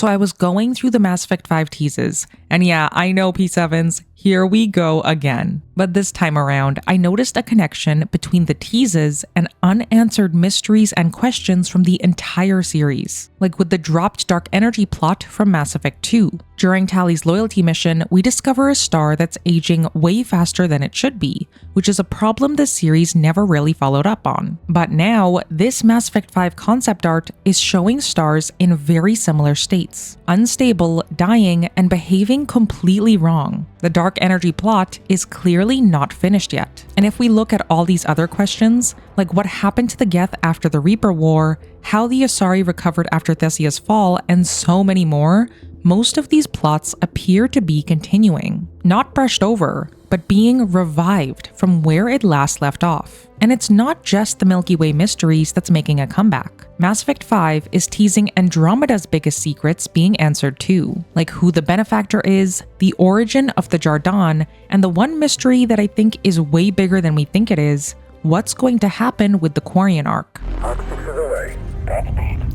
So I was going through the Mass Effect 5 teases, and yeah, I know P7s, here we go again. But this time around, I noticed a connection between the teases and unanswered mysteries and questions from the entire series, like with the dropped dark energy plot from Mass Effect 2. During Tali's loyalty mission, we discover a star that's aging way faster than it should be, which is a problem the series never really followed up on. But now, this Mass Effect 5 concept art is showing stars in very similar states, unstable, dying, and behaving completely wrong. The dark energy plot is clearly not finished yet. And if we look at all these other questions, like what happened to the Geth after the Reaper War, how the Asari recovered after Thessia's fall, and so many more, most of these plots appear to be continuing. Not brushed over, but being revived from where it last left off. And it's not just the Milky Way mysteries that's making a comeback. Mass Effect 5 is teasing Andromeda's biggest secrets being answered too, like who the Benefactor is, the origin of the Jardaan, and the one mystery that I think is way bigger than we think it is, what's going to happen with the Quarian arc.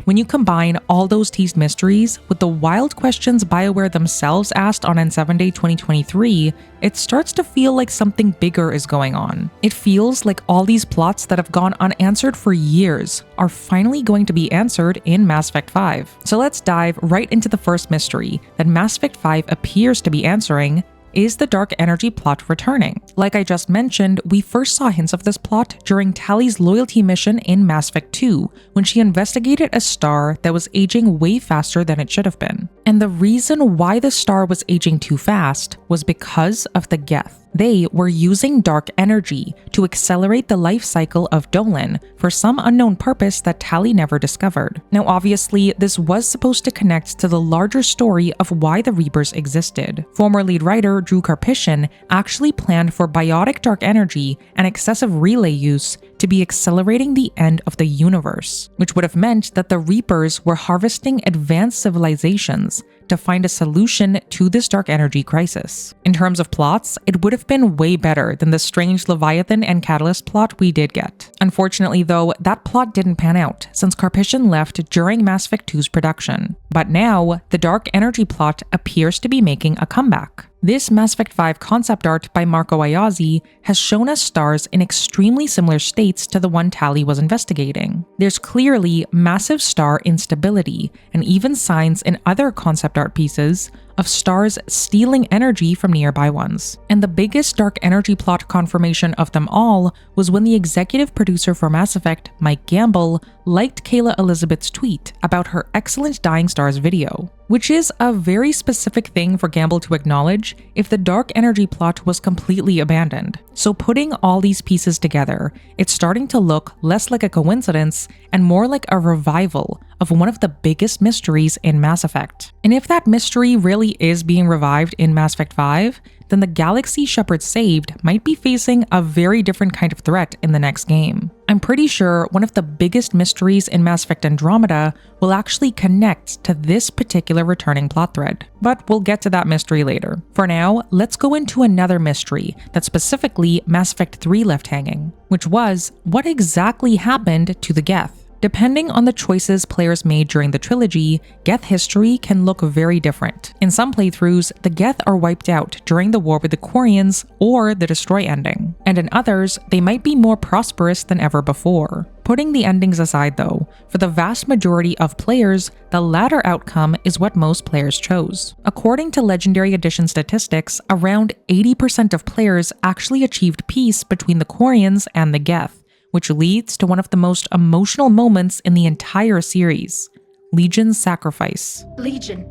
When you combine all those teased mysteries with the wild questions BioWare themselves asked on N7 Day 2023, it starts to feel like something bigger is going on. It feels like all these plots that have gone unanswered for years are finally going to be answered in Mass Effect 5. So let's dive right into the first mystery that Mass Effect 5 appears to be answering. Is the dark energy plot returning? Like I just mentioned, we first saw hints of this plot during Tali's loyalty mission in Mass Effect 2, when she investigated a star that was aging way faster than it should have been. And the reason why the star was aging too fast was because of the Geth. They were using dark energy to accelerate the life cycle of Dolan for some unknown purpose that Tali never discovered. Now obviously, this was supposed to connect to the larger story of why the Reapers existed. Former lead writer Drew Karpyshyn actually planned for biotic dark energy and excessive relay use to be accelerating the end of the universe, which would have meant that the Reapers were harvesting advanced civilizations to find a solution to this dark energy crisis. In terms of plots, it would have been way better than the strange Leviathan and Catalyst plot we did get. Unfortunately though, that plot didn't pan out since Karpyshyn left during Mass Effect 2's production. But now, the dark energy plot appears to be making a comeback. This Mass Effect 5 concept art by Marco Iazzi has shown us stars in extremely similar states to the one Tali was investigating. There's clearly massive star instability, and even signs in other concept art pieces of stars stealing energy from nearby ones. And the biggest dark energy plot confirmation of them all was when the executive producer for Mass Effect, Mike Gamble, liked Kayla Elizabeth's tweet about her excellent Dying Stars video, which is a very specific thing for Gamble to acknowledge if the dark energy plot was completely abandoned. So putting all these pieces together, it's starting to look less like a coincidence and more like a revival of one of the biggest mysteries in Mass Effect. And if that mystery really is being revived in Mass Effect 5, then the galaxy Shepard saved might be facing a very different kind of threat in the next game. I'm pretty sure one of the biggest mysteries in Mass Effect Andromeda will actually connect to this particular returning plot thread. But we'll get to that mystery later. For now, let's go into another mystery that specifically Mass Effect 3 left hanging, which was what exactly happened to the Geth. Depending on the choices players made during the trilogy, Geth history can look very different. In some playthroughs, the Geth are wiped out during the war with the Quarians or the Destroy ending, and in others, they might be more prosperous than ever before. Putting the endings aside though, for the vast majority of players, the latter outcome is what most players chose. According to Legendary Edition statistics, around 80% of players actually achieved peace between the Quarians and the Geth, which leads to one of the most emotional moments in the entire series, Legion's sacrifice. Legion,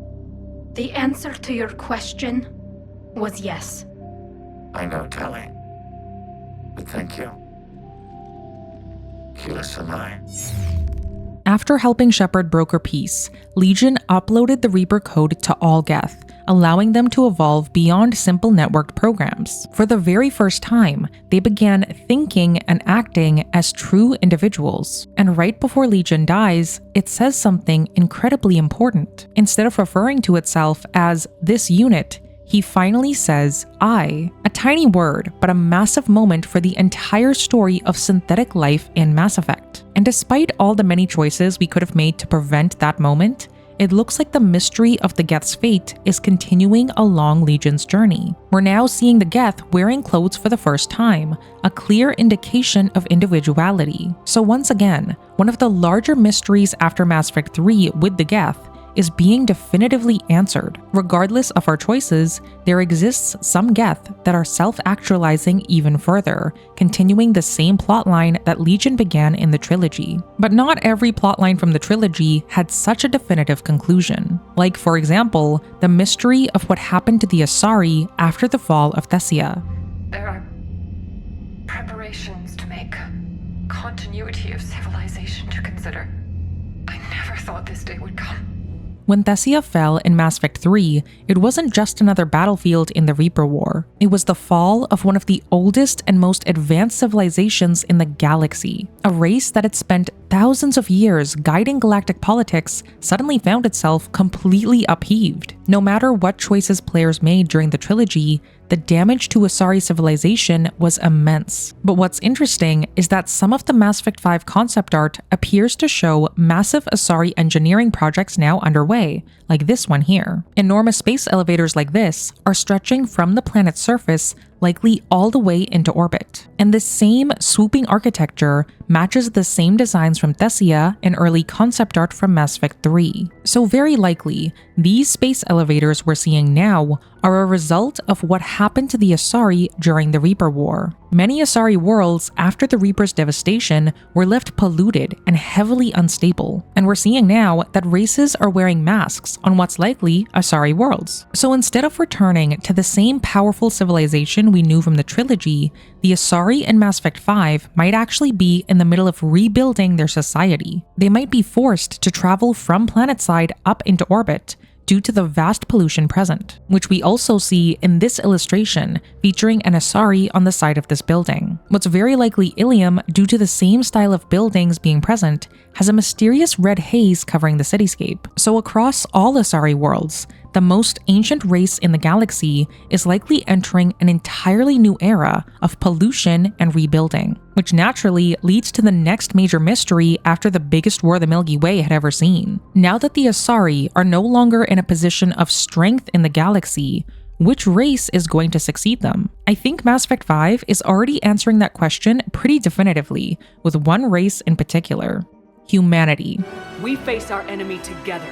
the answer to your question was yes. I know, Tali. But thank you. Keep us alive. After helping Shepard broker peace, Legion uploaded the Reaper code to all Geth, allowing them to evolve beyond simple networked programs. For the very first time, they began thinking and acting as true individuals. And right before Legion dies, it says something incredibly important. Instead of referring to itself as this unit, he finally says, I. A tiny word, but a massive moment for the entire story of synthetic life in Mass Effect. And despite all the many choices we could have made to prevent that moment, it looks like the mystery of the Geth's fate is continuing along Legion's journey. We're now seeing the Geth wearing clothes for the first time, a clear indication of individuality. So once again, one of the larger mysteries after Mass Effect 3 with the Geth is being definitively answered. Regardless of our choices, there exists some Geth that are self-actualizing even further, continuing the same plotline that Legion began in the Trilogy. But not every plotline from the Trilogy had such a definitive conclusion. Like, for example, the mystery of what happened to the Asari after the fall of Thessia. There are preparations to make, continuity of civilization to consider. I never thought this day would come. When Thessia fell in Mass Effect 3, it wasn't just another battlefield in the Reaper War. It was the fall of one of the oldest and most advanced civilizations in the galaxy. A race that had spent thousands of years guiding galactic politics suddenly found itself completely upheaved. No matter what choices players made during the Trilogy, the damage to Asari civilization was immense. But what's interesting is that some of the Mass Effect 5 concept art appears to show massive Asari engineering projects now underway, like this one here. Enormous space elevators like this are stretching from the planet's surface likely all the way into orbit. And this same swooping architecture matches the same designs from Thessia and early concept art from Mass Effect 3. So very likely, these space elevators we're seeing now are a result of what happened to the Asari during the Reaper War. Many Asari worlds after the Reaper's devastation were left polluted and heavily unstable, and we're seeing now that races are wearing masks on what's likely Asari worlds. So instead of returning to the same powerful civilization we knew from the Trilogy, the Asari in Mass Effect 5 might actually be in the middle of rebuilding their society. They might be forced to travel from planetside up into orbit due to the vast pollution present, which we also see in this illustration featuring an Asari on the side of this building. What's very likely Ilium, due to the same style of buildings being present, has a mysterious red haze covering the cityscape. So across all Asari worlds, the most ancient race in the galaxy is likely entering an entirely new era of pollution and rebuilding, which naturally leads to the next major mystery after the biggest war the Milky Way had ever seen. Now that the Asari are no longer in a position of strength in the galaxy, which race is going to succeed them? I think Mass Effect 5 is already answering that question pretty definitively, with one race in particular: humanity. We face our enemy together,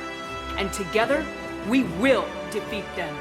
and together we will defeat them.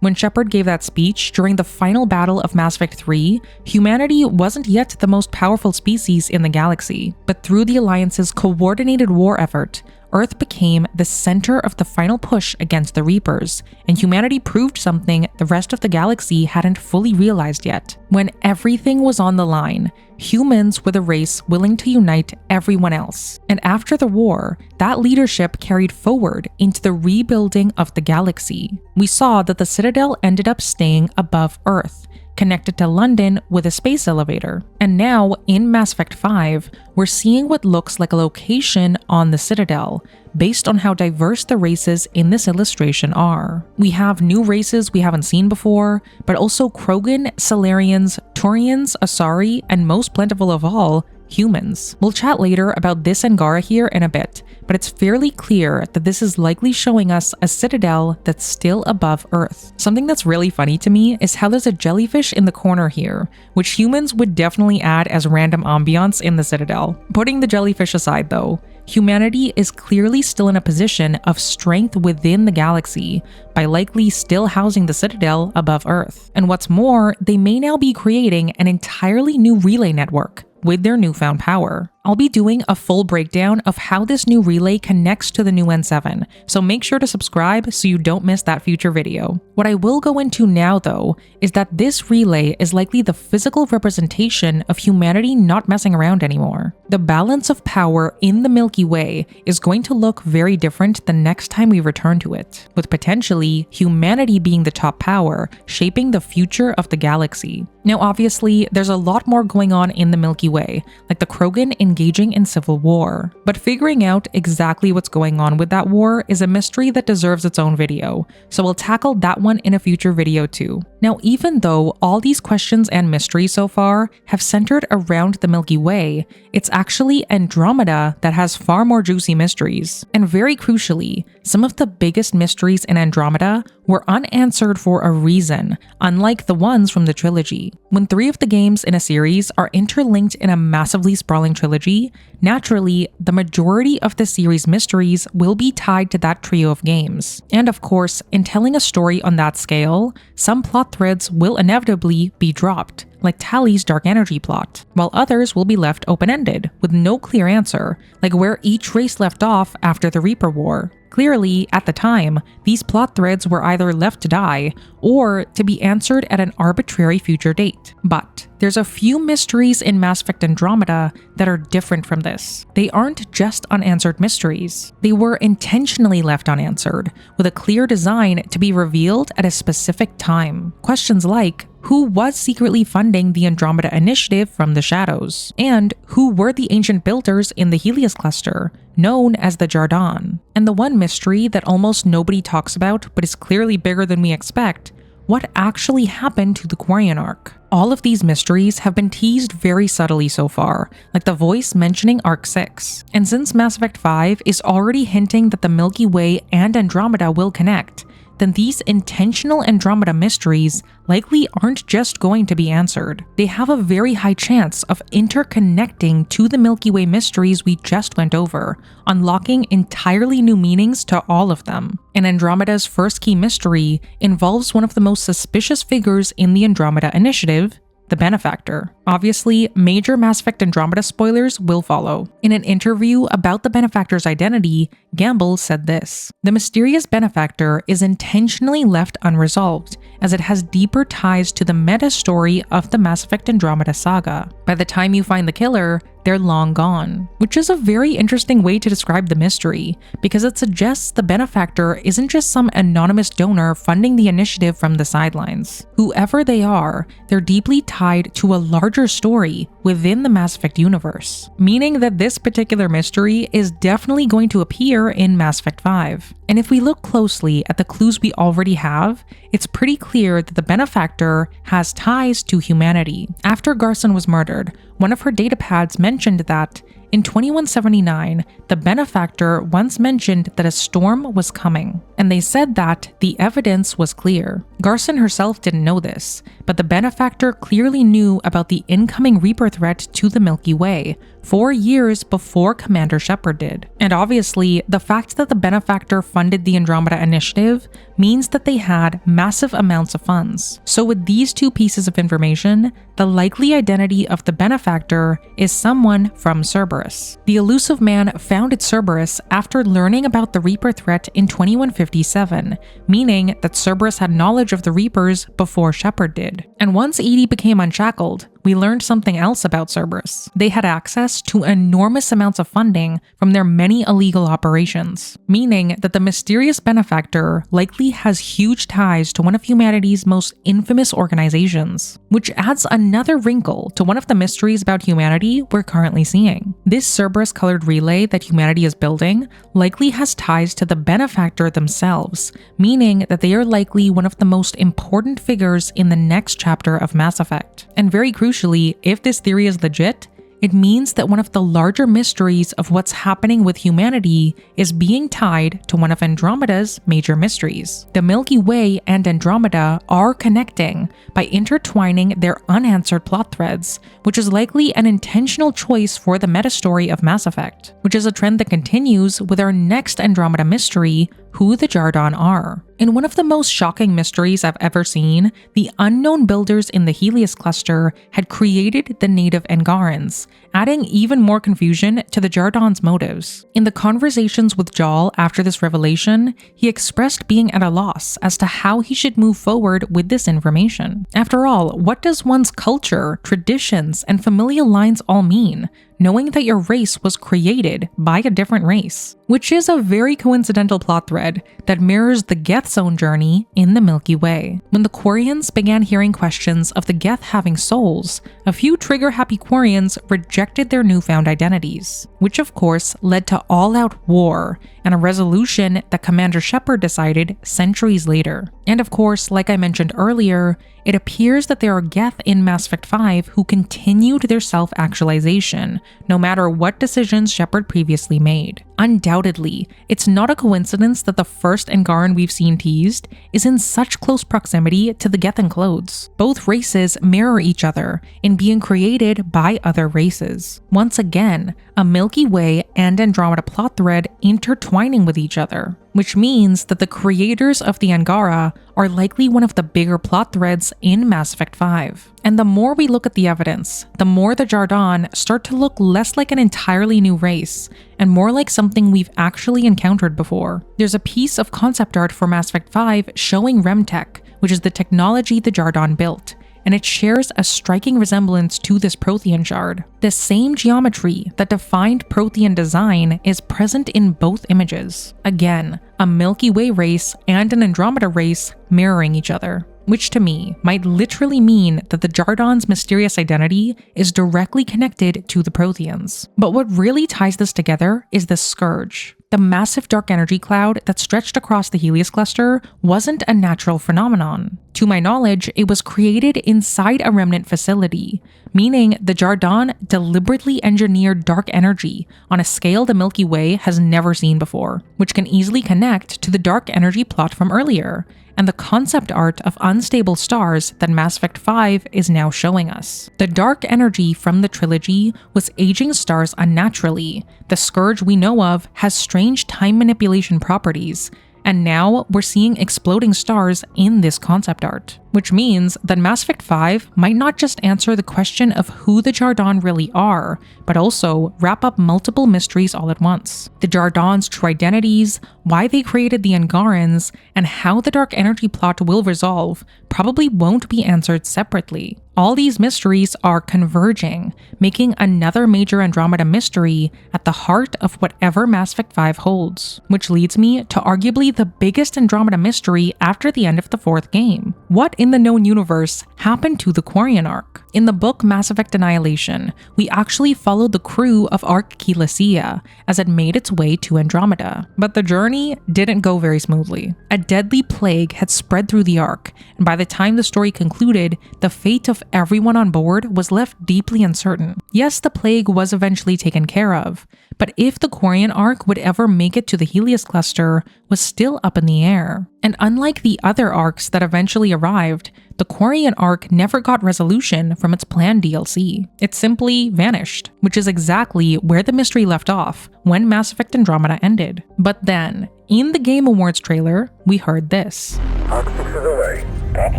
When Shepard gave that speech during the final battle of Mass Effect 3, humanity wasn't yet the most powerful species in the galaxy, but through the Alliance's coordinated war effort, Earth became the center of the final push against the Reapers, and humanity proved something the rest of the galaxy hadn't fully realized yet. When everything was on the line, humans were the race willing to unite everyone else. And after the war, that leadership carried forward into the rebuilding of the galaxy. We saw that the Citadel ended up staying above Earth, connected to London with a space elevator. And now, in Mass Effect 5, we're seeing what looks like a location on the Citadel, based on how diverse the races in this illustration are. We have new races we haven't seen before, but also Krogan, Salarians, Turians, Asari, and most plentiful of all, humans. We'll chat later about this Angara here in a bit, but it's fairly clear that this is likely showing us a citadel that's still above Earth. Something that's really funny to me is how there's a jellyfish in the corner here, which humans would definitely add as random ambiance in the citadel. Putting the jellyfish aside though, humanity is clearly still in a position of strength within the galaxy by likely still housing the Citadel above Earth. And what's more, they may now be creating an entirely new relay network with their newfound power. I'll be doing a full breakdown of how this new relay connects to the new N7, so make sure to subscribe so you don't miss that future video. What I will go into now though, is that this relay is likely the physical representation of humanity not messing around anymore. The balance of power in the Milky Way is going to look very different the next time we return to it, with potentially humanity being the top power, shaping the future of the galaxy. Now obviously, there's a lot more going on in the Milky Way, like the Krogan in engaging in civil war. But figuring out exactly what's going on with that war is a mystery that deserves its own video, so we'll tackle that one in a future video too. Now, even though all these questions and mysteries so far have centered around the Milky Way, it's actually Andromeda that has far more juicy mysteries. And very crucially, some of the biggest mysteries in Andromeda were unanswered for a reason, unlike the ones from the trilogy. When 3 of the games in a series are interlinked in a massively sprawling trilogy, naturally, the majority of the series' mysteries will be tied to that trio of games. And of course, in telling a story on that scale, some plot threads will inevitably be dropped, like Tali's dark energy plot, while others will be left open-ended, with no clear answer, like where each race left off after the Reaper War. Clearly, at the time, these plot threads were either left to die or to be answered at an arbitrary future date. But there's a few mysteries in Mass Effect Andromeda that are different from this. They aren't just unanswered mysteries. They were intentionally left unanswered, with a clear design to be revealed at a specific time. Questions like, who was secretly funding the Andromeda Initiative from the shadows? And who were the ancient builders in the Helios cluster, known as the Jardaan? And the one mystery that almost nobody talks about but is clearly bigger than we expect, what actually happened to the Quarian Ark? All of these mysteries have been teased very subtly so far, like the voice mentioning Arc 6. And since Mass Effect 5 is already hinting that the Milky Way and Andromeda will connect, then these intentional Andromeda mysteries likely aren't just going to be answered. They have a very high chance of interconnecting to the Milky Way mysteries we just went over, unlocking entirely new meanings to all of them. And Andromeda's first key mystery involves one of the most suspicious figures in the Andromeda Initiative, the Benefactor. Obviously, major Mass Effect Andromeda spoilers will follow. In an interview about the Benefactor's identity, Gamble said this: "The mysterious Benefactor is intentionally left unresolved, as it has deeper ties to the meta story of the Mass Effect Andromeda saga. By the time you find the killer, they're long gone." Which is a very interesting way to describe the mystery, because it suggests the Benefactor isn't just some anonymous donor funding the initiative from the sidelines. Whoever they are, they're deeply tied to a larger story within the Mass Effect universe, meaning that this particular mystery is definitely going to appear in Mass Effect 5. And if we look closely at the clues we already have, it's pretty clear that the Benefactor has ties to humanity. After Garson was murdered, one of her datapads mentioned that in 2179, the Benefactor once mentioned that a storm was coming, and they said that the evidence was clear. Garson herself didn't know this, but the Benefactor clearly knew about the incoming Reaper threat to the Milky Way 4 years before Commander Shepard did. And obviously, the fact that the Benefactor funded the Andromeda Initiative means that they had massive amounts of funds. So with these two pieces of information, the likely identity of the Benefactor is someone from Cerberus. The Elusive Man founded Cerberus after learning about the Reaper threat in 2157, meaning that Cerberus had knowledge of the Reapers before Shepard did. And once EDI became unshackled, we learned something else about Cerberus. They had access to enormous amounts of funding from their many illegal operations, meaning that the mysterious Benefactor likely has huge ties to one of humanity's most infamous organizations, which adds another wrinkle to one of the mysteries about humanity we're currently seeing. This Cerberus-colored relay that humanity is building likely has ties to the Benefactor themselves, meaning that they are likely one of the most important figures in the next chapter of Mass Effect. And very crucially, if this theory is legit, it means that one of the larger mysteries of what's happening with humanity is being tied to one of Andromeda's major mysteries. The Milky Way and Andromeda are connecting by intertwining their unanswered plot threads, which is likely an intentional choice for the meta story of Mass Effect, which is a trend that continues with our next Andromeda mystery, who the Jardaan are. In one of the most shocking mysteries I've ever seen, the unknown builders in the Helios cluster had created the native Angarans, adding even more confusion to the Jardaan's motives. In the conversations with Jal after this revelation, he expressed being at a loss as to how he should move forward with this information. After all, what does one's culture, traditions, and familial lines all mean? knowing that your race was created by a different race, which is a very coincidental plot thread that mirrors the Geth's own journey in the Milky Way. When the Quarians began hearing questions of the Geth having souls, a few trigger-happy Quarians rejected their newfound identities, which of course led to all-out war and a resolution that Commander Shepard decided centuries later. And of course, like I mentioned earlier, it appears that there are Geth in Mass Effect 5 who continued their self-actualization, no matter what decisions Shepard previously made. Undoubtedly, it's not a coincidence that the first Angaran we've seen teased is in such close proximity to the Geth enclodes. Both races mirror each other in being created by other races. Once again, a Milky Way and Andromeda plot thread intertwining with each other, which means that the creators of the Angara are likely one of the bigger plot threads in Mass Effect 5. And the more we look at the evidence, the more the Jardaan start to look less like an entirely new race and more like something we've actually encountered before. There's a piece of concept art for Mass Effect 5 showing Remtech, which is the technology the Jardaan built, and it shares a striking resemblance to this Prothean shard. The same geometry that defined Prothean design is present in both images. Again, a Milky Way race and an Andromeda race mirroring each other, which to me might literally mean that the Jardaan's mysterious identity is directly connected to the Protheans. But what really ties this together is the Scourge. The massive dark energy cloud that stretched across the Helios cluster wasn't a natural phenomenon. To my knowledge, it was created inside a remnant facility, meaning the Jardaan deliberately engineered dark energy on a scale the Milky Way has never seen before, which can easily connect to the dark energy plot from earlier, and the concept art of unstable stars that Mass Effect 5 is now showing us. The dark energy from the Trilogy was aging stars unnaturally. The Scourge we know of has strange time manipulation properties, and now we're seeing exploding stars in this concept art, which means that Mass Effect 5 might not just answer the question of who the Jardaan really are, but also wrap up multiple mysteries all at once. The Jardaan's true identities, why they created the Angarans, and how the dark energy plot will resolve probably won't be answered separately. All these mysteries are converging, making another major Andromeda mystery at the heart of whatever Mass Effect 5 holds, which leads me to arguably the biggest Andromeda mystery after the end of the fourth game. What in the known universe happened to the Quarian arc? In the book Mass Effect Annihilation, we actually followed the crew of Ark Kilasia as it made its way to Andromeda, but the journey didn't go very smoothly. A deadly plague had spread through the Ark, and by the time the story concluded, the fate of everyone on board was left deeply uncertain. Yes, the plague was eventually taken care of, but if the Quarian arc would ever make it to the Helios cluster was still up in the air. And unlike the other arcs that eventually arrived, the Quarian arc never got resolution from its planned DLC. It simply vanished, which is exactly where the mystery left off when Mass Effect Andromeda ended. But then, in the Game Awards trailer, we heard this.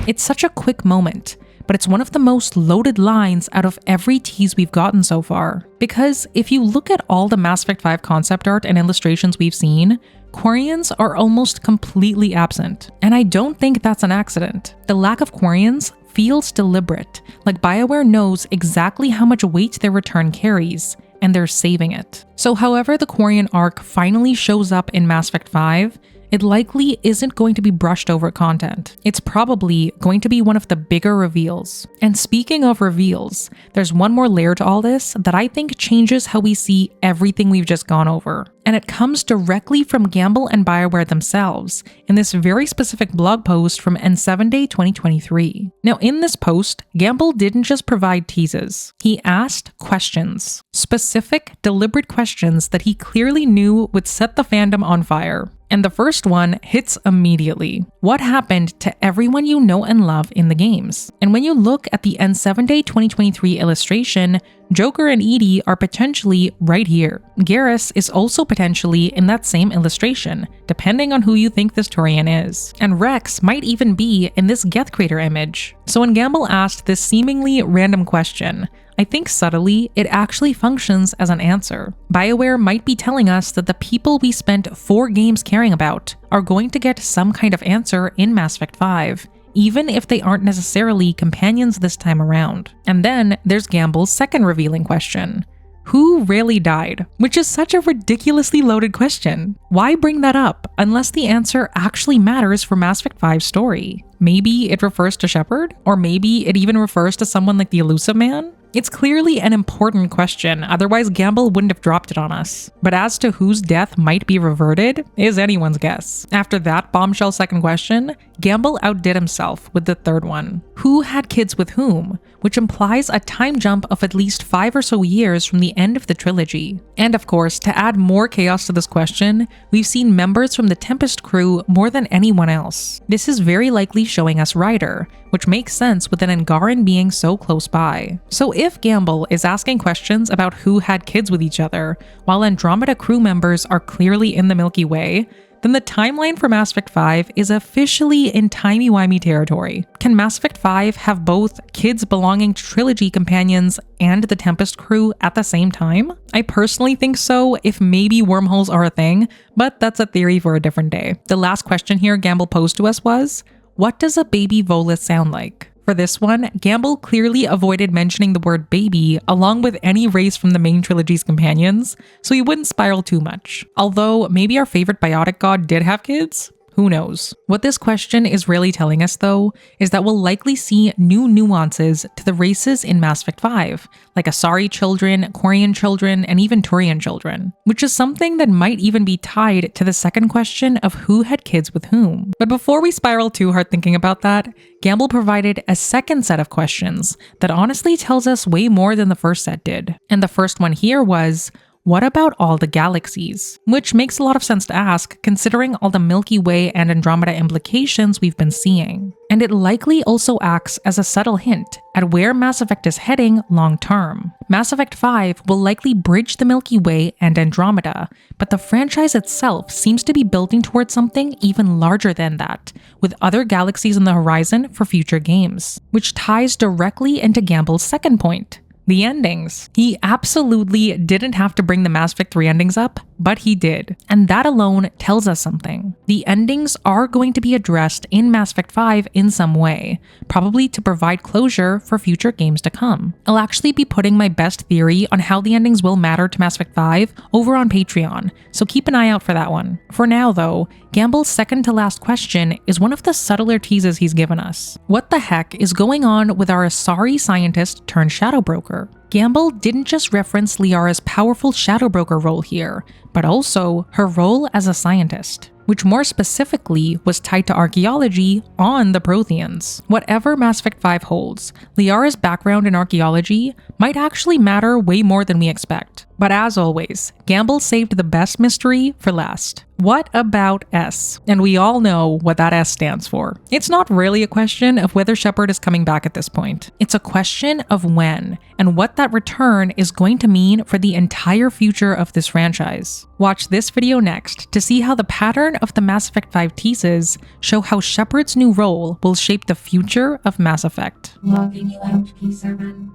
It's such a quick moment, but it's one of the most loaded lines out of every tease we've gotten so far. Because if you look at all the Mass Effect 5 concept art and illustrations we've seen, Quarians are almost completely absent. And I don't think that's an accident. The lack of Quarians feels deliberate, like BioWare knows exactly how much weight their return carries, and they're saving it. So however the Quarian arc finally shows up in Mass Effect 5, it likely isn't going to be brushed over content. It's probably going to be one of the bigger reveals. And speaking of reveals, there's one more layer to all this that I think changes how we see everything we've just gone over. And it comes directly from Gamble and BioWare themselves in this very specific blog post from N7 Day 2023. Now in this post, Gamble didn't just provide teases. He asked questions. Specific, deliberate questions that he clearly knew would set the fandom on fire. And the first one hits immediately. What happened to everyone you know and love in the games? And when you look at the N7 Day 2023 illustration, Joker and EDI are potentially right here. Garrus is also potentially in that same illustration, depending on who you think this Turian is. And Rex might even be in this Geth crater image. So when Gamble asked this seemingly random question, I think subtly, it actually functions as an answer. BioWare might be telling us that the people we spent 4 games caring about are going to get some kind of answer in Mass Effect 5, even if they aren't necessarily companions this time around. And then there's Gamble's second revealing question. Who really died? Which is such a ridiculously loaded question. Why bring that up unless the answer actually matters for Mass Effect 5's story? Maybe it refers to Shepard? Or maybe it even refers to someone like the Elusive Man? It's clearly an important question, otherwise Gamble wouldn't have dropped it on us. But as to whose death might be reverted, is anyone's guess. After that bombshell second question, Gamble outdid himself with the third one. Who had kids with whom? Which implies a time jump of at least 5 or so years from the end of the trilogy. And of course, to add more chaos to this question, we've seen members from the Tempest crew more than anyone else. This is very likely showing us Ryder, which makes sense with an Angaran being so close by. So if Gamble is asking questions about who had kids with each other, while Andromeda crew members are clearly in the Milky Way, then the timeline for Mass Effect 5 is officially in timey-wimey territory. Can Mass Effect 5 have both kids belonging to Trilogy companions and the Tempest crew at the same time? I personally think so, if maybe wormholes are a thing, but that's a theory for a different day. The last question here Gamble posed to us was, what does a baby Volus sound like? For this one, Gamble clearly avoided mentioning the word baby along with any race from the main trilogy's companions, so he wouldn't spiral too much. Although, maybe our favorite biotic god did have kids? Who knows? What this question is really telling us, though, is that we'll likely see new nuances to the races in Mass Effect 5, like Asari children, Quarian children, and even Turian children, which is something that might even be tied to the second question of who had kids with whom. But before we spiral too hard thinking about that, Gamble provided a second set of questions that honestly tells us way more than the first set did. And the first one here was, what about all the galaxies? Which makes a lot of sense to ask, considering all the Milky Way and Andromeda implications we've been seeing. And it likely also acts as a subtle hint at where Mass Effect is heading long term. Mass Effect 5 will likely bridge the Milky Way and Andromeda, but the franchise itself seems to be building towards something even larger than that, with other galaxies on the horizon for future games, which ties directly into Gamble's second point. The endings. He absolutely didn't have to bring the Mass Effect 3 endings up, but he did. And that alone tells us something. The endings are going to be addressed in Mass Effect 5 in some way, probably to provide closure for future games to come. I'll actually be putting my best theory on how the endings will matter to Mass Effect 5 over on Patreon, so keep an eye out for that one. For now though, Gamble's second to last question is one of the subtler teases he's given us. What the heck is going on with our Asari scientist turned Shadow Broker? Gamble didn't just reference Liara's powerful Shadow Broker role here, but also her role as a scientist, which more specifically was tied to archaeology on the Protheans. Whatever Mass Effect 5 holds, Liara's background in archaeology might actually matter way more than we expect. But as always, Gamble saved the best mystery for last. What about S? And we all know what that S stands for. It's not really a question of whether Shepard is coming back at this point. It's a question of when, and what that return is going to mean for the entire future of this franchise. Watch this video next to see how the pattern of the Mass Effect 5 teases show how Shepard's new role will shape the future of Mass Effect. Logging you out, P7.